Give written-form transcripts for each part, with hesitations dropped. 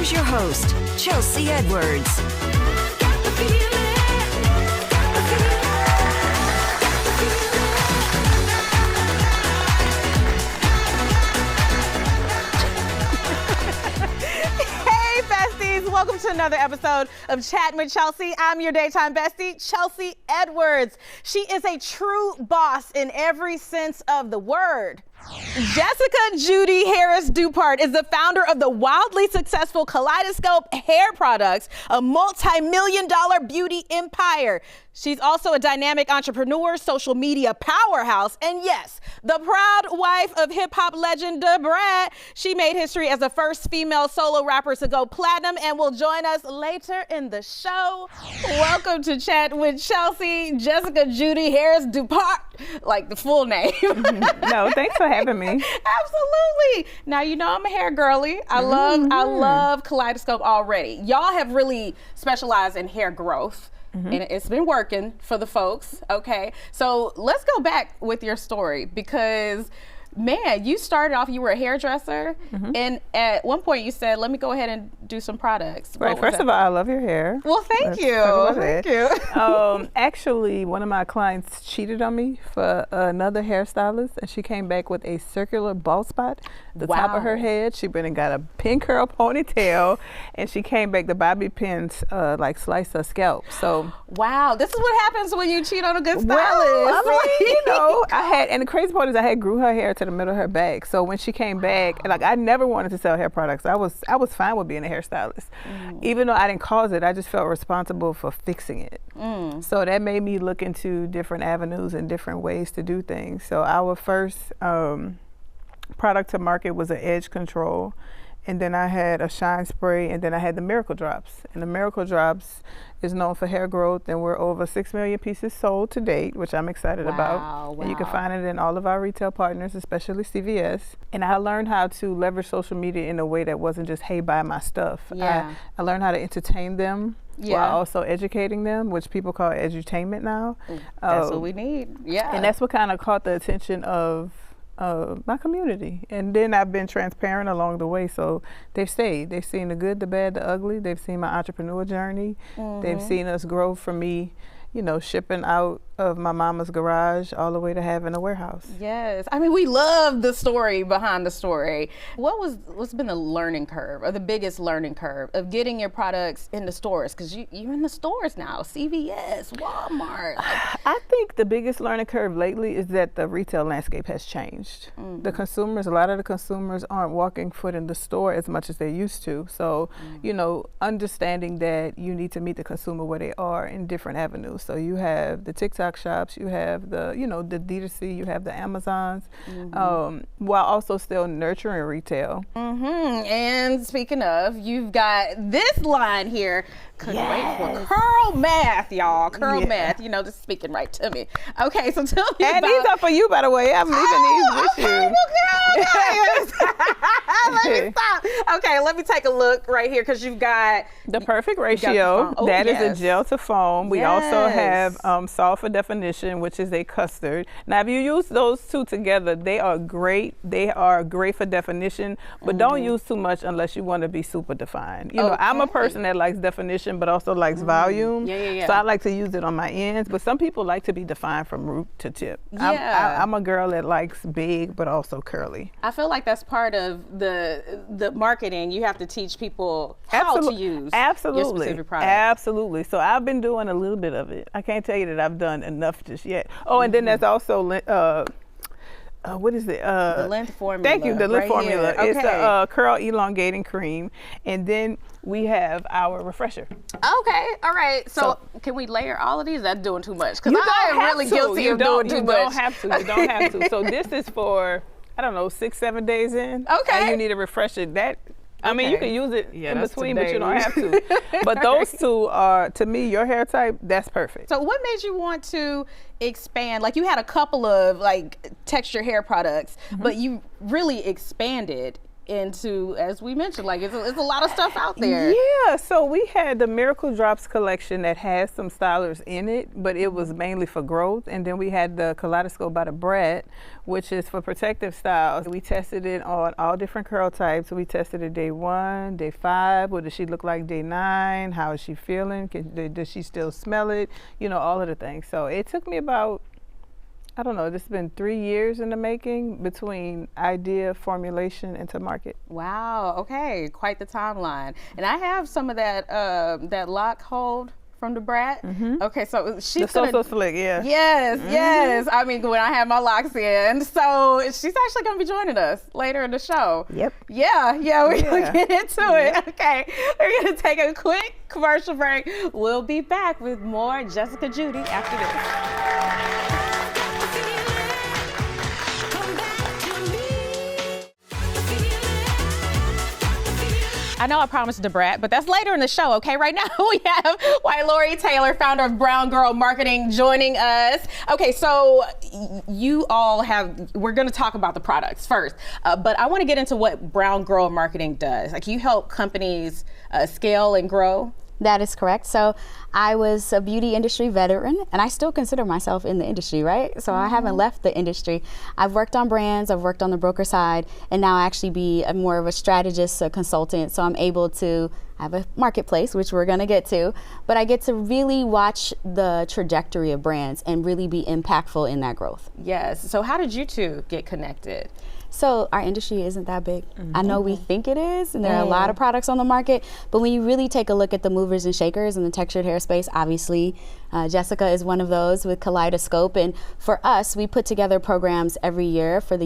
here's your host, Chelsea Edwards. Welcome to another episode of Chattin With Chelsea. I'm your daytime bestie, Chelsea Edwards. She is a true boss in every sense of the word. Jessica Judy Da Brat is the founder of the wildly successful Kaleidoscope hair products, a multi-million-dollar beauty empire. She's also a dynamic entrepreneur, social media powerhouse, and yes, the proud wife of hip-hop legend Da Brat. She made history as the first female solo rapper to go platinum and will join us later in the show. Welcome to Chat with Chelsea, Jessica Judy Da Brat, like the full name. No, thanks for having me. Absolutely. Now, you know I'm a hair girly. I love Kaleidoscope already. Y'all have really specialized in hair growth. And it's been working for the folks, okay? So let's go back with your story because, man, you started off, you were a hairdresser, and at one point you said, let me go ahead and do some products. Right, first of all, I love your hair. Well, thank you. Thank you. Actually, one of my clients cheated on me for another hairstylist, and she came back with a circular bald spot at the top of her head. She went and got a pin curl ponytail, and she came back, the bobby pins like sliced her scalp. So wow, this is what happens when you cheat on a good stylist. Well, I mean, you know, and the crazy part is I had grew her hair to the middle of her back. So when she came back, like I never wanted to sell hair products. I was fine with being a hairstylist. Even though I didn't cause it, I just felt responsible for fixing it. So that made me look into different avenues and different ways to do things. So our first product to market was an edge control. And then I had a shine spray, and then I had the Miracle Drops. And the Miracle Drops is known for hair growth, and we're over 6 million pieces sold to date, which I'm excited about. And you can find it in all of our retail partners, especially CVS. And I learned how to leverage social media in a way that wasn't just, hey, buy my stuff. I learned how to entertain them while also educating them, which people call edutainment now. That's what we need, And that's what kind of caught the attention of my community. And then I've been transparent along the way, so they've stayed. They've seen the good, the bad, the ugly. They've seen my entrepreneur journey. They've seen us grow from me, you know, shipping out of my mama's garage all the way to having a warehouse. Yes, I mean, we love the story behind the story. What's been the learning curve, or the biggest learning curve of getting your products in the stores? Because you're in the stores now, CVS, Walmart. I think the biggest learning curve lately is that the retail landscape has changed. The consumers, a lot of the consumers aren't walking foot in the store as much as they used to. So, you know, understanding that you need to meet the consumer where they are in different avenues. So you have the TikTok shops, you have the, you know, the D2C, you have the Amazons, while also still nurturing retail. And speaking of, you've got this line here. Couldn't wait for Curl Math, y'all. Curl Math, you know, just speaking right to me. Okay, so tell me and about... these are for you, by the way. I'm leaving these with you. Let me stop. Okay, let me take a look right here, because you've got... The perfect ratio. That is a gel to foam. We also have Solve for Definition, which is a custard. Now, if you use those two together, they are great. They are great for definition, but don't use too much unless you want to be super defined. You know, I'm a person that likes definition, but also likes volume. So I like to use it on my ends, but some people like to be defined from root to tip. I'm a girl that likes big, but also curly. I feel like that's part of the marketing. You have to teach people how to use your specific product. Absolutely. So I've been doing a little bit of it. I can't tell you that I've done enough just yet. Oh, and then there's also what is it? The length formula. Thank you, the length formula. Okay. It's a curl elongating cream. And then we have our refresher. Okay, all right. So can we layer all of these? That's doing too much. Because I am really guilty of doing too much. You don't have to. So this is for, I don't know, 6-7 days in. Okay. And you need a refresher. I mean, you can use it in between, but you don't have to. But those two are, to me, your hair type, that's perfect. So what made you want to expand? Like, you had a couple of like texture hair products, but you really expanded into, as we mentioned, like it's a lot of stuff out there. Yeah, so we had the Miracle Drops collection that has some stylers in it, but it was mainly for growth. And then we had the Kaleidoscope by Da Brat, which is for protective styles. We tested it on all different curl types. We tested it day 1, day 5. What does she look like day 9? How is she feeling? Does she still smell it? You know, all of the things. So it took me about, I don't know, it's been 3 years in the making between idea, formulation, into market. Wow, okay, quite the timeline. And I have some of that that lock hold from Da Brat. Okay, so she's so slick, yeah. Yes, yes. I mean, when I have my locks in. So she's actually gonna be joining us later in the show. Yep. Yeah, we're gonna get into it. Okay, we're gonna take a quick commercial break. We'll be back with more Jessica Judy after this. I know I promised Da Brat, but that's later in the show, okay? Right now we have Lori Taylor, founder of Brown Girl Marketing, joining us. Okay, so you all we're gonna talk about the products first, but I wanna get into what Brown Girl Marketing does. Like, you help companies scale and grow. That is correct. So I was a beauty industry veteran, and I still consider myself in the industry, right? So I haven't left the industry. I've worked on brands, I've worked on the broker side, and now I actually be more of a strategist, a consultant. So I'm able to have a marketplace, which we're gonna get to, but I get to really watch the trajectory of brands and really be impactful in that growth. Yes, so how did you two get connected? So our industry isn't that big. I know we think it is, and there are a lot of products on the market, but when you really take a look at the movers and shakers in the textured hair space, obviously Jessica is one of those with Kaleidoscope. And for us, we put together programs every year for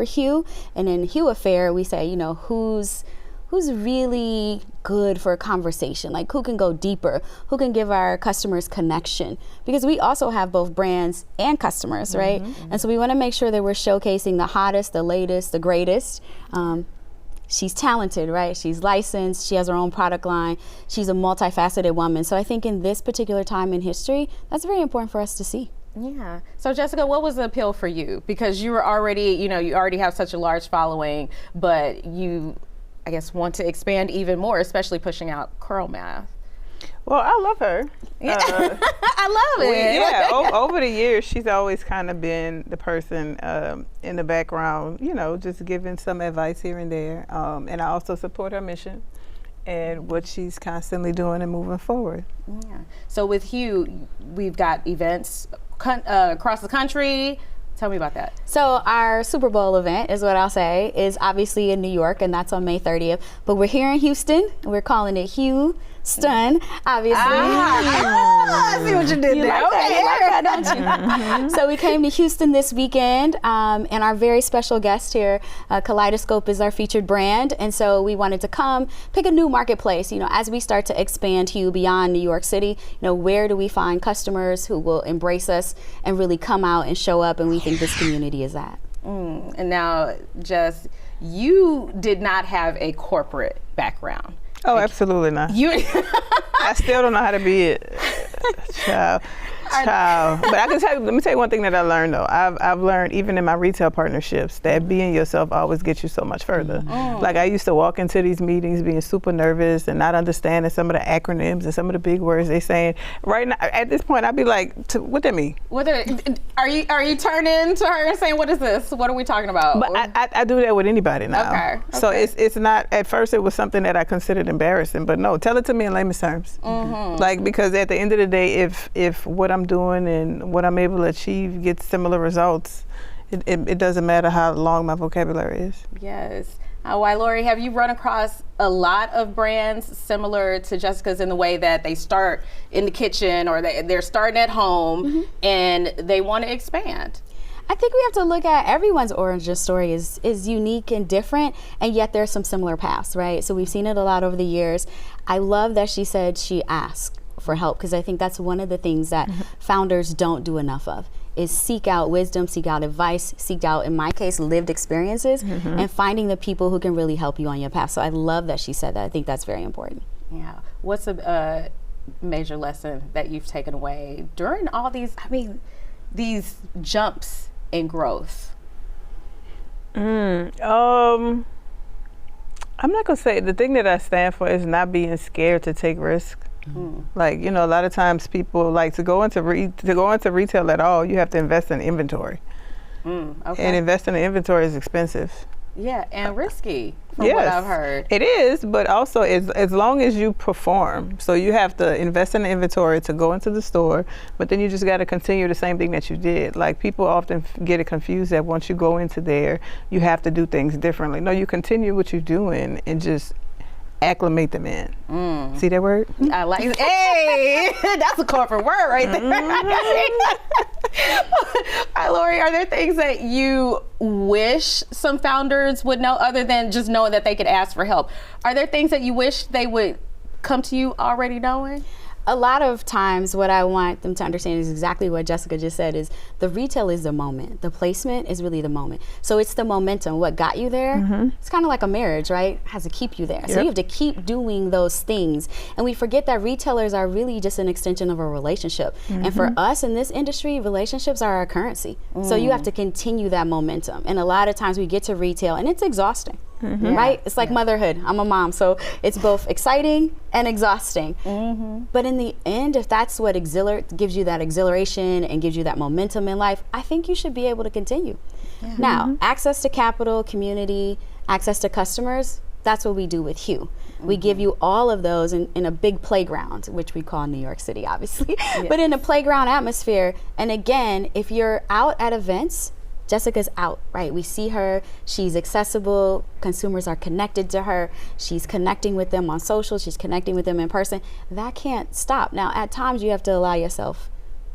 Hue. And in Hue Affair, we say, you know, who's really good for a conversation, like who can go deeper, who can give our customers connection, because we also have both brands and customers, right? And so we want to make sure that we're showcasing the hottest, the latest, the greatest. She's talented, right? She's licensed, she has her own product line, she's a multifaceted woman. So I think in this particular time in history, that's very important for us to see. Yeah. So Jessica, what was the appeal for you? Because you were already, you already have such a large following, but you, I guess, want to expand even more, especially pushing out curl math. Well, I love her. I love it. Yeah, over the years, she's always kind of been the person in the background, just giving some advice here and there. And I also support her mission and what she's constantly doing and moving forward. Yeah. So with Hue, we've got events across the country. Tell me about that. So our Super Bowl event is what I'll say is obviously in New York, and that's on May 30th. But we're here in Houston. We're calling it Hue Stun, obviously. I see what you did there. You like that, don't you? So we came to Houston this weekend, and our very special guest here, Kaleidoscope, is our featured brand. And so we wanted to come pick a new marketplace. As we start to expand Hue beyond New York City, where do we find customers who will embrace us and really come out and show up, and we think this community is that. And now, Jess, you did not have a corporate background. Oh, absolutely not. I still don't know how to be it, child. But I can tell you, let me tell you one thing that I learned though. I've learned even in my retail partnerships that being yourself always gets you so much further. Like I used to walk into these meetings being super nervous and not understanding some of the acronyms and some of the big words they saying. Right now, at this point, I'd be like, what that mean? Are you turning to her and saying, what is this? What are we talking about? But I do that with anybody now. Okay. So it's not, at first it was something that I considered embarrassing, but no, tell it to me in layman's terms. Like, because at the end of the day, if what I'm doing and what I'm able to achieve gets similar results, it doesn't matter how long my vocabulary is. Yes. Why, Lori, have you run across a lot of brands similar to Jessica's in the way that they start in the kitchen or they're starting at home and they want to expand? I think we have to look at everyone's origin story is unique and different, and yet there's some similar paths, right? So we've seen it a lot over the years. I love that she said she asked for help, because I think that's one of the things that founders don't do enough of, is seek out wisdom, seek out advice, seek out, in my case, lived experiences, and finding the people who can really help you on your path. So I love that she said that. I think that's very important. Yeah. What's a major lesson that you've taken away during all these, these jumps in growth? I'm not gonna say the thing that I stand for is not being scared to take risks. Like, you know, a lot of times people like to go into retail at all, you have to invest in inventory. Okay. And investing in inventory is expensive. Yeah, and risky from what I've heard. It is, but also as long as you perform. So you have to invest in the inventory to go into the store, but then you just got to continue the same thing that you did. Like people often get it confused that once you go into there, you have to do things differently. No, you continue what you're doing and just acclimate them in. See that word? I like it. Hey, that's a corporate word right there. All right, Lori, are there things that you wish some founders would know other than just knowing that they could ask for help? Are there things that you wish they would come to you already knowing? A lot of times what I want them to understand is exactly what Jessica just said, is the retail is the moment. The placement is really the moment. So it's the momentum, what got you there. It's kind of like a marriage, right? It has to keep you there. So you have to keep doing those things. And we forget that retailers are really just an extension of a relationship. And for us in this industry, relationships are our currency. So you have to continue that momentum. And a lot of times we get to retail and it's exhausting. Right? It's like motherhood. I'm a mom, so it's both exciting and exhausting. But in the end, if that's what gives you that exhilaration and gives you that momentum in life, I think you should be able to continue. Now, access to capital, community, access to customers, that's what we do with Hue. We give you all of those in a big playground, which we call New York City, obviously, but in a playground atmosphere. And again, if you're out at events, Jessica's out, right? We see her, she's accessible, consumers are connected to her, she's connecting with them on social, she's connecting with them in person. That can't stop. Now, at times you have to allow yourself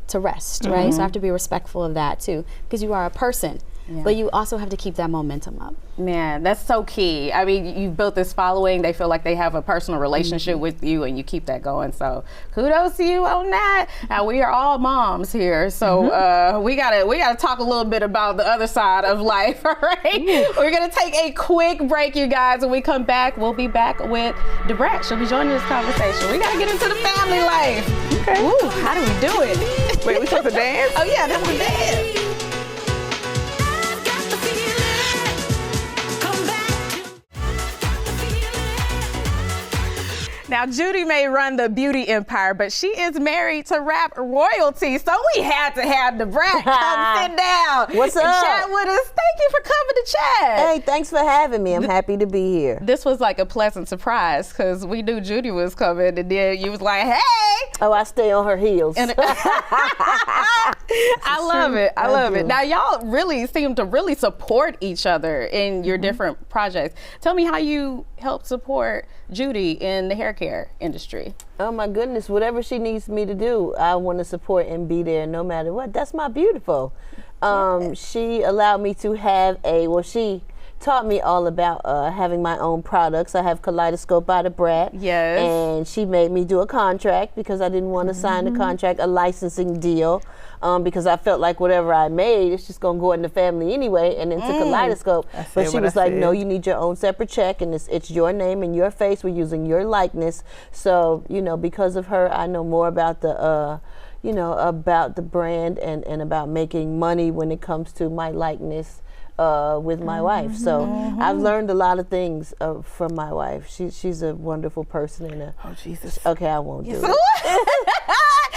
to rest, right? So I have to be respectful of that too, because you are a person, but you also have to keep that momentum up. Man, that's so key. I mean, you've built this following. They feel like they have a personal relationship with you, and you keep that going. So kudos to you on that. Now, we are all moms here, so we gotta talk a little bit about the other side of life. All right, we're gonna take a quick break, you guys. When we come back, we'll be back with Da Brat. She'll be joining this conversation. We gotta get into the family life. Okay. Ooh, how do we do it? Wait, we supposed to dance? Oh yeah, that's the dance. Now, Judy may run the beauty empire, but she is married to rap royalty, so we had to have Da Brat come sit down. What's and up? Chat with us. Thank you for coming to chat. Hey, thanks for having me. I'm happy to be here. This was like a pleasant surprise because we knew Judy was coming, and then you was like, hey. Oh, I stay on her heels. I love it. I love it. Now, y'all really seem to really support each other in your different projects. Tell me how you help support Judy in the hair care industry. Oh my goodness, whatever she needs me to do, I want to support and be there no matter what. That's my beautiful. She allowed me to have she taught me all about having my own products. I have Kaleidoscope by Da Brat. Yes. And she made me do a contract because I didn't want to sign a contract, a licensing deal, because I felt like whatever I made, it's just going to go in the family anyway and into Kaleidoscope. But she was like, no, you need your own separate check, and it's your name and your face. We're using your likeness. So, you know, because of her, I know more about the about the brand and about making money when it comes to my likeness with my wife. So I've learned a lot of things from my wife. She's a wonderful person. And Oh, Jesus. okay, I won't do it.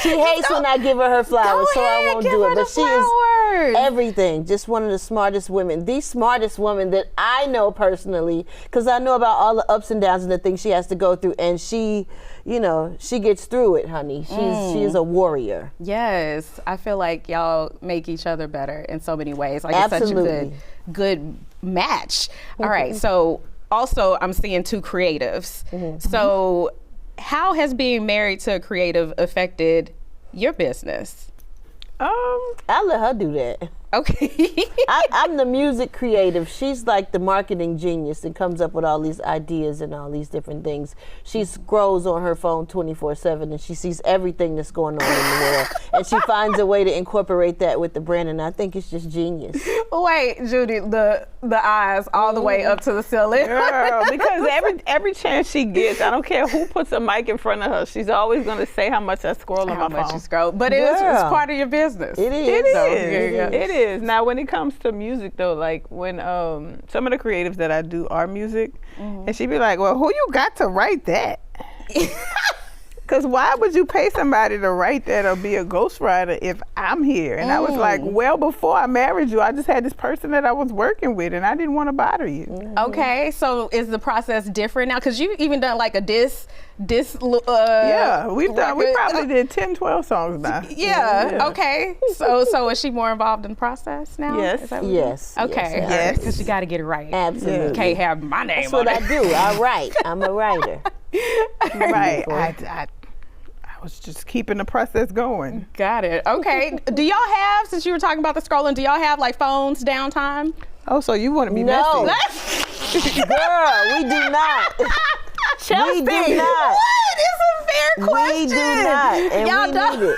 She hates when I give her flowers, so I won't do it. But she is everything. Just one of the smartest women. The smartest woman that I know personally, because I know about all the ups and downs and the things she has to go through. And she, you know, she gets through it, honey. She is a warrior. Yes, I feel like y'all make each other better in so many ways. Like Absolutely. It's such a good match. All right, so also I'm seeing two creatives. So how has being married to a creative affected your business? I'll let her do that. Okay. I'm the music creative. She's like the marketing genius that comes up with all these ideas and all these different things. She scrolls on her phone 24/7 and she sees everything that's going on in the world. And she finds a way to incorporate that with the brand, and I think it's just genius. Wait, Judy, the eyes all the way up to the ceiling. Girl, because every chance she gets, I don't care who puts a mic in front of her, she's always going to say how much I scroll on my phone. How much you scroll. But it's part of your business. It is. It is. Yeah. It is. Now, when it comes to music, though, like when some of the creatives that I do are music, and she be like, well, who you got to write that? Because why would you pay somebody to write that or be a ghostwriter if I'm here? And I was like, well, before I married you, I just had this person that I was working with, and I didn't want to bother you. Okay, so is the process different now? Because you've even done like a diss. Yeah, we probably did 10, 12 songs now. Yeah. Okay. So is she more involved in the process now? Yes. Is that what Yes. Okay. Yes. Because you got to get it right. Absolutely. You can't have my name That's what on I it. do. I write. I'm a writer. Right. I was just keeping the process going. Got it. Okay. Do y'all have, since you were talking about the scrolling, do y'all have like phones downtime? Oh, so you want to be No. messy? Girl, we do not. Chelsea. We do not. What? It's a fair question. We do not, and Y'all we don't. need it.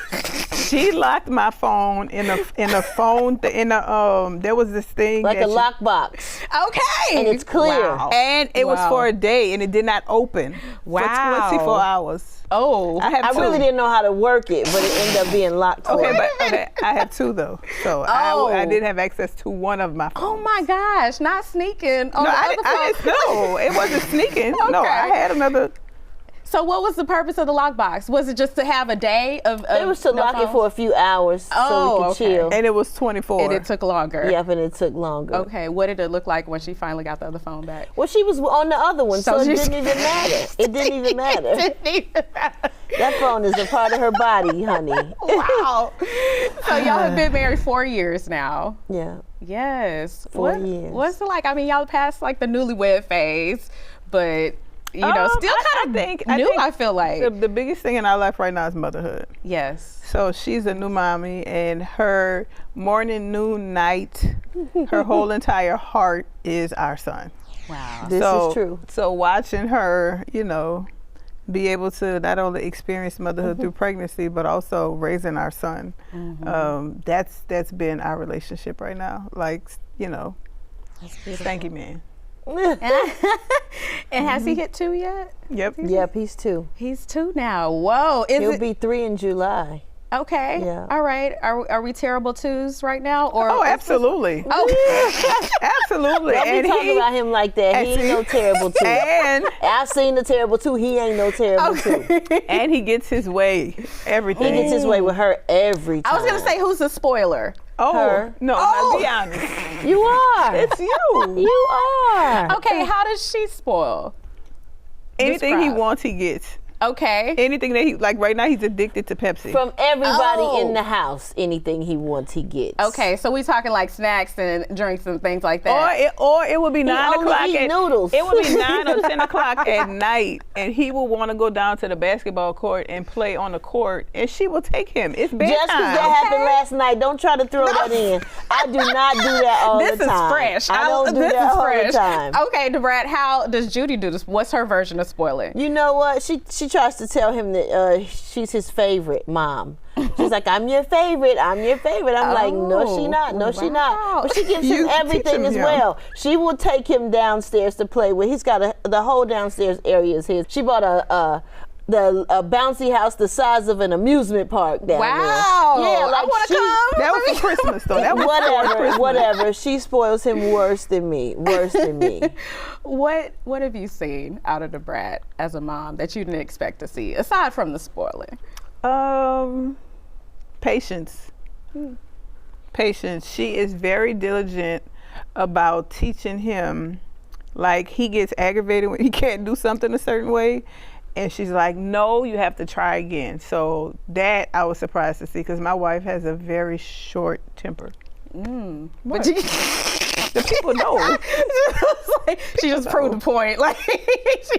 She locked my phone in a phone there was this thing Like that a lockbox. Okay. And it's clear. Wow. and it was Wow. for a day and it did not open Wow. for 24 hours. Oh. I have I two. really didn't know how to work it, but it ended up being locked for Okay, me. but I have two though, so I did have access to one of my phones. Oh my gosh, not sneaking on No, the I other phone. didn't. No, it wasn't sneaking. No, Okay. I had another. So what was the purpose of the lockbox? Was it just to have a day of It was to no lock it phones? for a few hours so we Oh, could okay. chill. And it was 24. And it took longer. Yep, and it took longer. Okay, what did it look like when she finally got the other phone back? Well, she was on the other one, so it she's- didn't even matter. It didn't even matter. Didn't even matter. That phone is a part of her body, honey. Wow. So y'all have been married 4 years now. Yeah. Yes. 4 years. What's it like? I mean, y'all passed like the newlywed phase, but you know, still kind of new, I feel like. the biggest thing in our life right now is motherhood. Yes. So she's a new mommy, and her morning, noon, night, her whole entire heart is our son. Wow. This is true. So watching her, be able to not only experience motherhood through pregnancy, but also raising our son, that's been our relationship right now. Like, thank you, man. And has he hit 2 yet? Yep. Yep, he's 2. He's 2 now. Whoa. Is He'll it be 3 in July. okay? Yeah. All right. Are we terrible 2s right now? Or Oh, absolutely. Oh. Absolutely. Don't be And talking about him like that. He ain't no terrible 2. and I've seen the terrible 2. He ain't no terrible 2. and he gets his way, everything. He gets his way with her every time. I was gonna say, who's the spoiler? Oh, her. no, Oh. now be honest. You are. It's you. You are. Okay, how does she spoil? Anything he Describe. wants, he gets. Okay. Anything that he, like right now, he's addicted to Pepsi. From everybody Oh. in the house, anything he wants, he gets. Okay, so we talking like snacks and drinks and things like that. Or it would be 9 only o'clock eat at noodles. It would be 9 or 10 o'clock at night, and he will want to go down to the basketball court and play on the court, and she will take him. It's bedtime. Just because that happened last night, don't try to throw that in. I do not do that all This the is time. fresh. I don't do this that is all fresh. the time. Okay, Da Brat, how does Judy do this? What's her version of spoiling? You know what? She tries to tell him that she's his favorite mom. She's like, I'm your favorite. I'm your favorite. I'm like, no, she not. No, she wow. not. But she gives him You teach everything him, as yeah. well. She will take him downstairs to play with. He's got the whole downstairs area is his. She bought a bouncy house the size of an amusement park down Wow. there. Yeah, like I want to come. That was for Christmas, though. That was for Christmas. whatever. She spoils him worse than me. Worse than me. What have you seen out of Da Brat as a mom that you didn't expect to see, aside from the spoiling? Patience. Patience. She is very diligent about teaching him. Like, he gets aggravated when he can't do something a certain way, and she's like, no, you have to try again. So that I was surprised to see, because my wife has a very short temper. But you, The people know. she just proved the point. Like she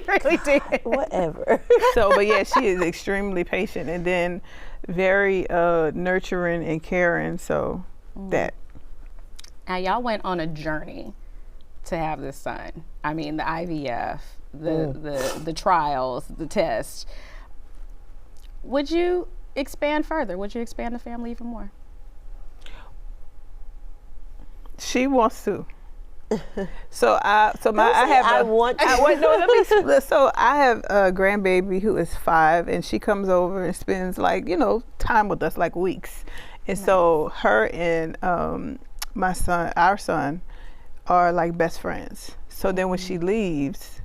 really did. Whatever. So, but yeah, she is extremely patient, and then very nurturing and caring. So that. Now y'all went on a journey to have this son. I mean, the IVF, the trials, the tests. Would you expand further? Would you expand the family even more? She wants to. So I have a grandbaby who is 5, and she comes over and spends time with us, like weeks. And so her and our son, are like best friends. So then when she leaves,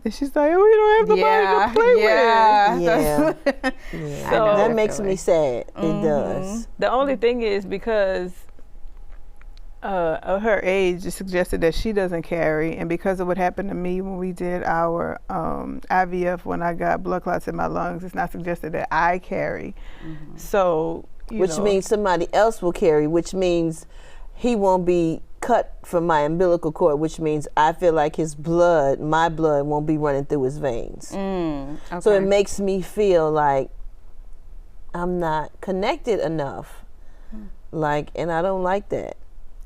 and she's like, oh, we don't have nobody to play with. Yeah. So that makes me sad. It does. The only thing is because of her age, it suggested that she doesn't carry, and because of what happened to me when we did our IVF, when I got blood clots in my lungs, it's not suggested that I carry. So, which means somebody else will carry, which means he won't be cut from my umbilical cord, which means I feel like my blood won't be running through his veins. Okay. So it makes me feel like I'm not connected enough. And I don't like that.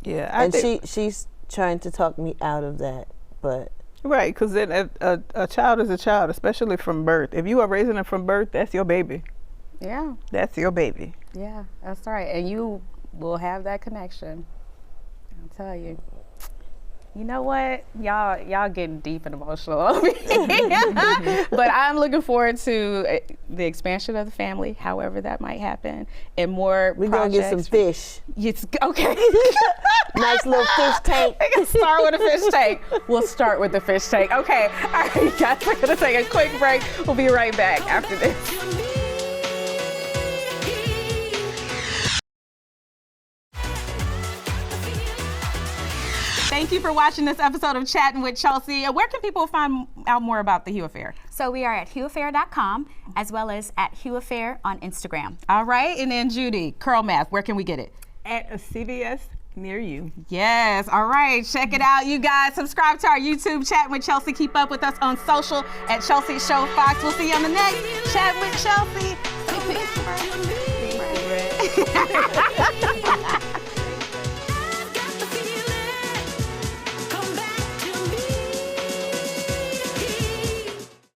Yeah, and she's trying to talk me out of that, but right, because then a child is a child, especially from birth. If you are raising them from birth, that's your baby. Yeah. That's your baby. Yeah, that's right. And you will have that connection. I'll tell you. You know what? Y'all getting deep and emotional on me. But I'm looking forward to the expansion of the family, however that might happen, and more We're projects. going to get some fish. It's, okay. Nice little fish tank. Start with a fish tank. We'll start with the fish tank. Okay. All right, guys, we're going to take a quick break. We'll be right back after this. Thank you for watching this episode of Chattin' with Chelsea. Where can people find out more about the Hue Affair? So we are at hueaffair.com as well as at Hue Affair on Instagram. All right, and then Judy, Curl Math, where can we get it? At a CVS near you. Yes, all right, check it out, you guys. Subscribe to our YouTube, Chattin' with Chelsea. Keep up with us on social at Chelsea Show Fox. We'll see you on the next Chattin' with Chelsea.